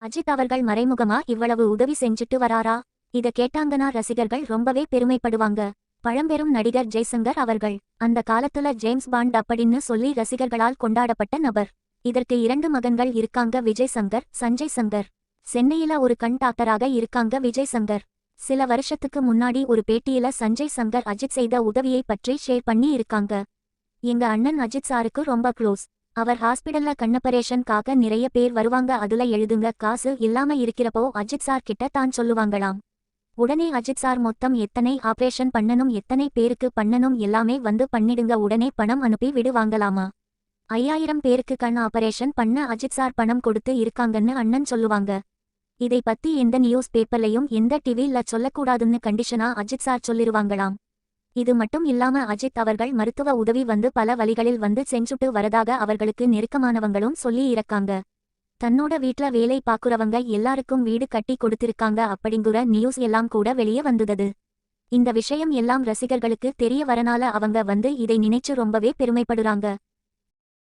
அஜித் அவர்கள் மறைமுகமா இவ்வளவு உதவி செஞ்சுட்டு வராரா? இத கேட்டாங்கன்னா ரசிகர்கள் ரொம்பவே பெருமைப்படுவாங்க. பழம்பெரும் நடிகர் ஜெய்சங்கர் அவர்கள் அந்த காலத்துல ஜேம்ஸ் பாண்ட் அப்படின்னு சொல்லி ரசிகர்களால் கொண்டாடப்பட்ட நபர். இதற்கு 2 மகன்கள் இருக்காங்க, விஜய் சங்கர், சஞ்சய் சங்கர். சென்னையில ஒரு கண் டாக்டராக இருக்காங்க விஜய் சங்கர். சில வருஷத்துக்கு முன்னாடி ஒரு பேட்டியில சஞ்சய் சங்கர் அஜித் செய்த உதவியை பற்றி ஷேர் பண்ணி இருக்காங்க. எங்க அண்ணன் அஜித் சாருக்கு ரொம்ப க்ளோஸ். அவர் ஹாஸ்பிடல்ல கண்ணப்பரேஷன்காக நிறைய பேர் வருவாங்க, அதுல எழுதுங்க, காசு இல்லாம இருக்கிறப்போ அஜித் சார் கிட்ட தான் சொல்லுவாங்களாம். உடனே அஜித் சார் மொத்தம் எத்தனை ஆபரேஷன் பண்ணனும், எத்தனை பேருக்கு பண்ணனும் எல்லாமே வந்து பண்ணிடுங்க, உடனே பணம் அனுப்பி விடுவாங்களாமா. 5000 பேருக்கு கண் ஆபரேஷன் பண்ண அஜித் சார் பணம் கொடுத்து இருக்காங்கன்னு அண்ணன் சொல்லுவாங்க. இதை பத்தி எந்த நியூஸ் பேப்பர்லையும் எந்த டிவில சொல்லக்கூடாதுன்னு கண்டிஷனா அஜித் சார் சொல்லிருவாங்களாம். இது மட்டும் இல்லாம அஜித் அவர்கள் மருத்துவ உதவி வந்து பல வழிகளில் வந்து செஞ்சுட்டு வரதாக அவர்களுக்கு நெருக்கமானவங்களும் சொல்லி இருக்காங்க. தன்னோட வீட்ல வேலை பாக்குறவங்க எல்லாருக்கும் வீடு கட்டி கொடுத்திருக்காங்க அப்படிங்குற நியூஸ் எல்லாம் கூட வெளியே வந்தது. இந்த விஷயம் எல்லாம் ரசிகர்களுக்கு தெரிய வரனால அவங்க வந்து இதை நினைச்சு ரொம்பவே பெருமைப்படுறாங்க.